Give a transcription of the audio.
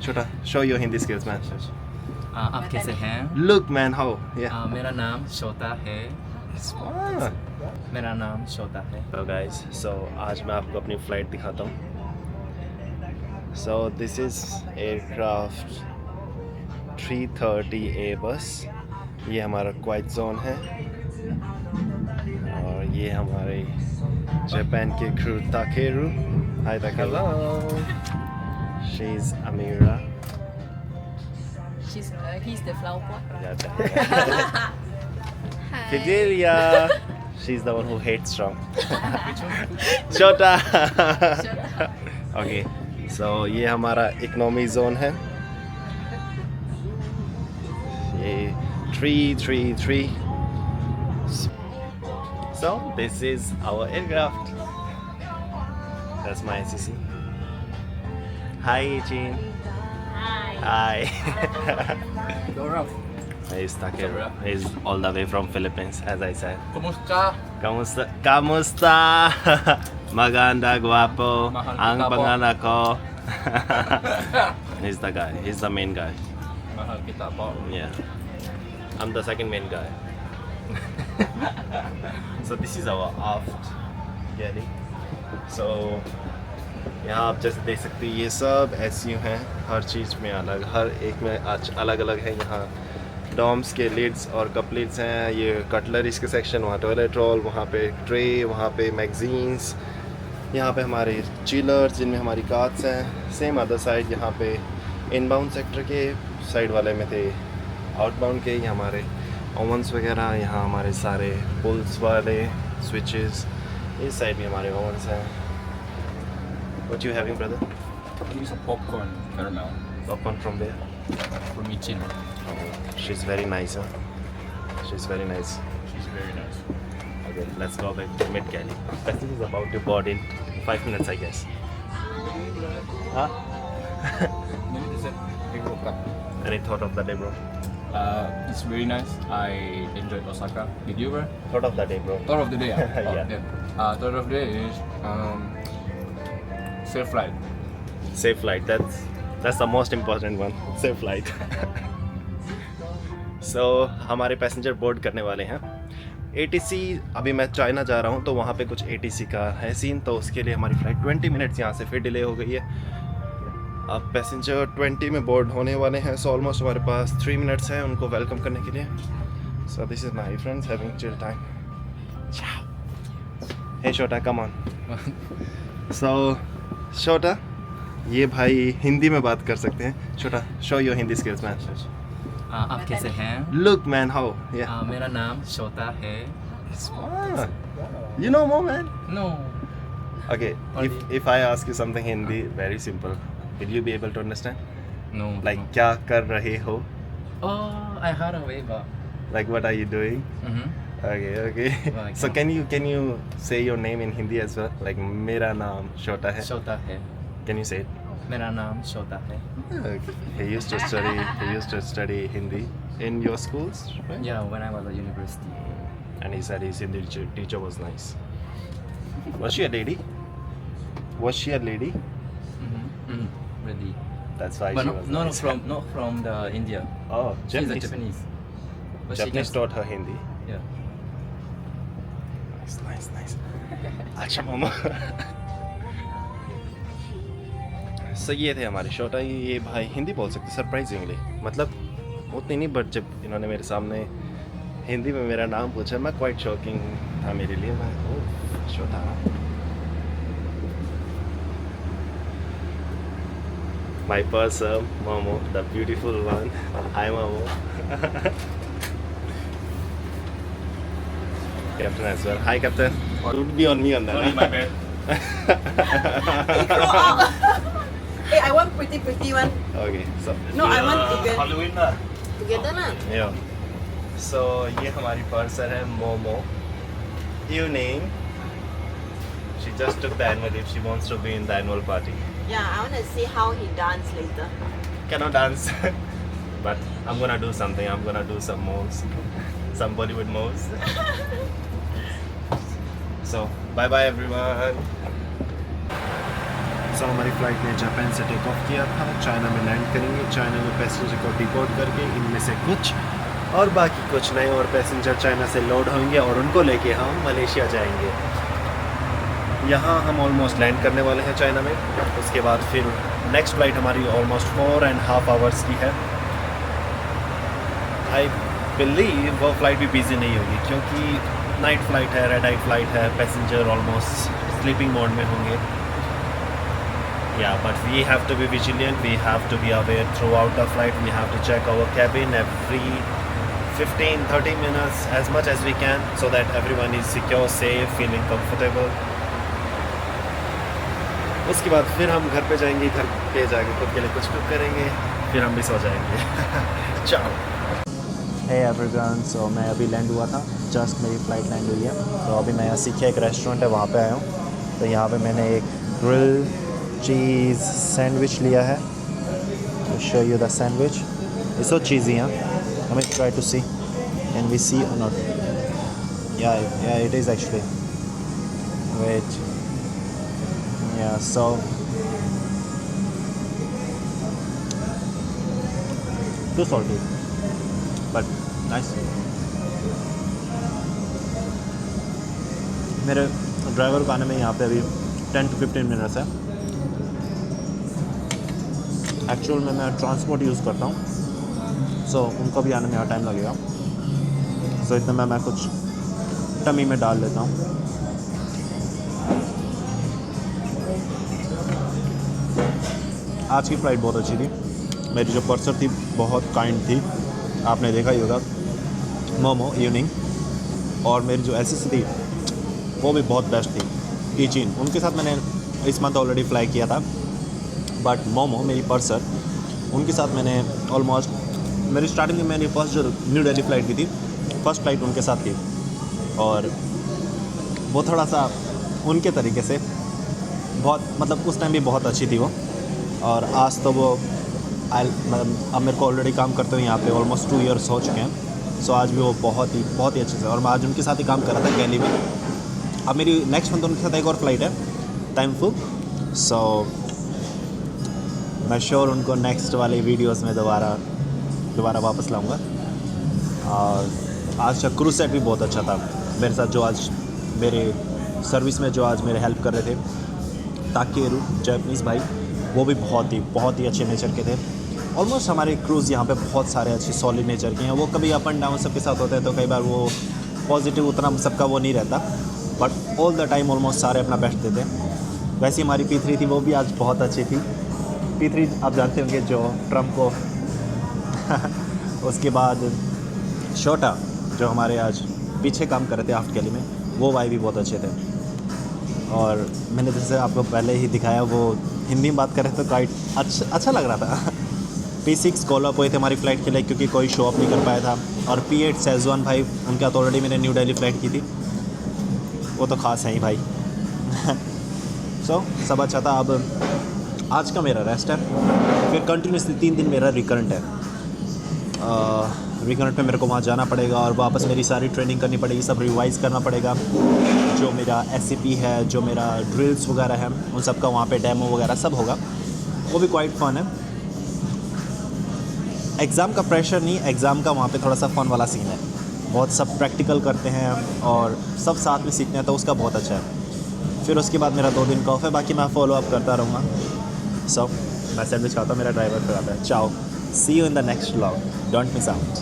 Chota, show your Hindi skills, man. आप कैसे हैं? Look, man, how? Yeah. मेरा नाम शोता है। Ah. मेरा नाम शोता है। Hello guys, so आज मैं आपको अपनी फ्लाइट दिखाता हूँ. So this is aircraft 330 Airbus. ये हमारा क्वाइट जोन है और ये हमारे जापान के crew ताकेरू. Hi Takeru. Hello. She's Amira. He's the flower pot. Yeah, Fidelia. She's the one who hates Trump. Chota. Okay, so ये हमारा इकोनॉमी जोन है. ये 333. So this is our aircraft. That's my SCC. Hi, Jean. Hi. Gaurav. He's Takeru. He's all the way from Philippines, as I said. Kumusta? Kamusta? Kamusta? Maganda, guapo. Mahal Ang kita po. pangalan ko. He's the guy. He's the main guy. Mahal kita po. Yeah. I'm the second main guy. So this is our aft galley. So यहाँ आप जैसे देख सकते हैं ये सब SU हैं. हर चीज़ में अलग, हर एक में अलग अलग है. यहाँ डॉम्स के लिड्स और कप लिड्स हैं. ये कटलरीज के सेक्शन, वहाँ टॉयलेट रोल, वहाँ पे ट्रे, वहाँ पे मैगजीन्स. यहाँ पे हमारे चिलर्स जिनमें हमारी कार्ड्स हैं. सेम अदर साइड यहाँ पे इनबाउंड सेक्टर के साइड वाले में थे, आउटबाउंड के ये हमारे ओवंस वगैरह. यहाँ हमारे सारे पुल्स वाले स्विचेस. इस साइड भी हमारे ओवंस हैं. What you having, brother? Give me some popcorn caramel Popcorn from there. from Michin. She's very nice, huh? She's very nice. She's very nice. Okay, let's go back to Mid Cali. Passage is about to board in 5 minutes, I guess. Huh? Maybe this is big World Cup. Any thought of the day, bro? It's very nice. I enjoyed Osaka. Did you, bro? Thought of the day, bro. Thought of the day. Yeah. Thought of the day is safe flight. Safe flight. That's the most important one. Safe flight. So हमारे passenger board करने वाले हैं. ATC अभी मैं China जा रहा हूँ तो वहाँ पे कुछ ATC का है सीन, तो उसके लिए हमारी फ़्लाइट 20 मिनट्स यहाँ से फिर डिले हो गई है. अब पैसेंजर 20 में बोर्ड होने वाले हैं. सो ऑलमोस्ट हमारे पास 3 मिनट्स हैं उनको वेलकम करने के लिए. So this is my friends having chill time. Hey छोटा, कम ऑन. सो छोटा, ये भाई हिंदी में बात कर सकते हैं. छोटा, show your Hindi skills, man. आप कैसे हैं? Look, man, how? Yeah. मेरा नाम शोता है। Ah, you know more, man. No. Okay, if I ask you something Hindi, very simple, will you be able to understand? No. Like, क्या कर रहे हो? Oh, I heard of it, but. Like, what are you doing? Okay, okay. Like, So can you say your name in Hindi as well? Like, मेरा नाम छोटा है. शोता है। Can you say it? मेरा नाम शोता है। Okay. He used to study Hindi in your schools, right? Yeah, when I was at university. And he said his Hindi teacher was nice. Was she a lady? Was she a lady? Really. That's why But she no, was no, nice. not from the India. Oh, She's a Japanese. Japanese. But she Japanese can- taught her Hindi. Yeah. Nice. अच्छा मामा. So ये थे हमारे छोटा. ये भाई हिंदी बोल सकते surprisingly. मतलब उतनी नहीं, बट जब इन्होंने मेरे सामने हिंदी में मेरा नाम पूछा, मैं क्वाइट शॉकिंग था मेरे लिए. मैं छोटा. My person, Momo, the beautiful one. Hi, Momo. Captain as well. Hi, Captain. Would be on me on that. Sorry, my bad. Grow up. Hey, I want pretty one. Okay, so No, I want together. Halloween ना. Together na. yeah. So ये हमारी person है Momo. Evening. She just took the annual leave. She wants to be in the annual party. Yeah, I want to see how he dance later. Cannot dance, but I'm gonna do something. I'm gonna do some moves, some Bollywood moves. So bye bye everyone. सो हमारी flight ने Japan से take off किया था, China में land करेंगे। China में passenger को deport करके इनमें से कुछ और बाकी कुछ नए और पैसेंजर चाइना से लोड होंगे और उनको लेके हम मलेशिया जाएंगे। यहाँ हम ऑलमोस्ट लैंड करने वाले हैं चाइना में। उसके बाद फिर नेक्स्ट फ़्लाइट हमारी ऑलमोस्ट 4.5 आवर्स की है। आई बिलीव वो फ़्लाइट भी बिजी नहीं होगी क्योंकि नाइट फ़्लाइट है, रेड आई फ़्लाइट है, पैसेंजर ऑलमोस्ट स्लीपिंग मोड में होंगे। Yeah, but we have to be vigilant, we have to be aware throughout the flight, we have to check our cabin every 15-30 minutes as much as we can so that everyone is secure, safe, feeling comfortable. उसके बाद फिर हम घर पे जाएंगे, घर पे जाके खुद के लिए कुछ कुक करेंगे, फिर हम भी सो जाएंगे। चाओ। Hey everyone, so मैं अभी लैंड हुआ था, जस्ट मेरी फ़्लाइट लैंड हुई है। तो अभी मैं यहाँ सीखे एक रेस्टोरेंट है वहाँ पे आया हूँ। तो यहाँ पे मैंने एक ग्रिल चीज़ सैंडविच लिया है। To show you the sandwich, it's so cheesy, huh? Let me try to see. Can we see or not? Yeah, it is actually. Wait. Yeah, so too salty, but nice. मेरे driver को आने में यहाँ पे अभी 10 to 15 minutes है। Actual में मैं ट्रांसपोर्ट यूज़ करता हूँ, सो उनको भी आने में यहाँ टाइम लगेगा। सो इतना मैं कुछ टमी में डाल लेता हूँ। आज की फ़्लाइट बहुत अच्छी थी। मेरी जो पर्सर थी बहुत काइंड थी, आपने देखा ही होगा, मोमो इवनिंग। और मेरी जो एसएस थी वो भी बहुत बेस्ट थी, टीचिंग। उनके साथ मैंने इस मंथ ऑलरेडी फ्लाई किया था, बट मोमो मेरी पर्सर, उनके साथ मैंने ऑलमोस्ट मेरी स्टार्टिंग में मेरी फर्स्ट जो न्यू दिल्ली फ़्लाइट की थी, फर्स्ट फ़्लाइट उनके साथ थी। और वो थोड़ा सा उनके तरीके से बहुत, मतलब उस टाइम भी बहुत अच्छी थी वो। और आज तो वो मतलब अब मेरे को ऑलरेडी काम करते हुए यहाँ पे ऑलमोस्ट 2 ईयर्स हो चुके हैं। सो आज भी वो बहुत ही अच्छे से, और मैं आज उनके साथ ही काम कर रहा था दिल्ली में। अब मेरी नेक्स्ट मंथ उनके साथ एक और फ़्लाइट है, टाइमफुल। सो मैं श्योर उनको नेक्स्ट वाले वीडियोस में दोबारा वापस लाऊंगा। और आज का क्रूज सेट भी बहुत अच्छा था मेरे साथ, जो आज मेरे सर्विस में जो आज मेरे हेल्प कर रहे थे, ताकेरू जापानीज़ भाई, वो भी बहुत ही अच्छे नेचर के थे। ऑलमोस्ट हमारे क्रूज़ यहाँ पे बहुत सारे अच्छे सॉलिड नेचर के हैं। वो कभी अप एंड डाउन सबके साथ होते हैं, तो कई बार वो पॉजिटिव उतना सबका वो नहीं रहता, but all the time almost सारे अपना बेस्ट देते हैं। वैसे हमारी P3 थी, वो भी आज बहुत अच्छी थी। P3 आप जानते होंगे, जो ट्रम्प को उसके बाद छोटा जो हमारे आज पीछे काम कर रहे थे आफ्ट गैली में, वो भाई भी बहुत अच्छे थे। और मैंने जैसे आपको पहले ही दिखाया, वो हिंदी में बात कर रहे थे, तो काइट अच्छा लग रहा था। P6 कॉल अप हुए थे हमारी फ़्लाइट के लिए, क्योंकि कोई शो अप नहीं कर पाया था। और P8 सेजवान भाई, उनके साथ ऑलरेडी मैंने न्यू दिल्ली फ़्लाइट की थी, वो तो ख़ास है ही भाई। सो सब अच्छा था। अब आज का मेरा रेस्ट है, फिर कंटिन्यूसली 3 दिन मेरा रिकरेंट है। रिकरेंट में मेरे को वहाँ जाना पड़ेगा और वापस मेरी सारी ट्रेनिंग करनी पड़ेगी, सब रिवाइज़ करना पड़ेगा। जो मेरा SCP है, जो मेरा ड्रिल्स वगैरह है, उन सब का वहाँ पे डेमो वगैरह सब होगा। वो भी क्वाइट फ़न है। एग्ज़ाम का प्रेशर नहीं, एग्ज़ाम का वहाँ पे थोड़ा सा फ़न वाला सीन है। बहुत सब प्रैक्टिकल करते हैं और सब साथ में सीखते हैं, तो उसका बहुत अच्छा है। फिर उसके बाद मेरा 2 दिन का ऑफ है, बाकी मैं फॉलो अप करता रहूँगा। सो मैं सैंडविच खाता हूँ, मेरा ड्राइवर फिर आता है। Ciao, see you in the next vlog, don't miss out.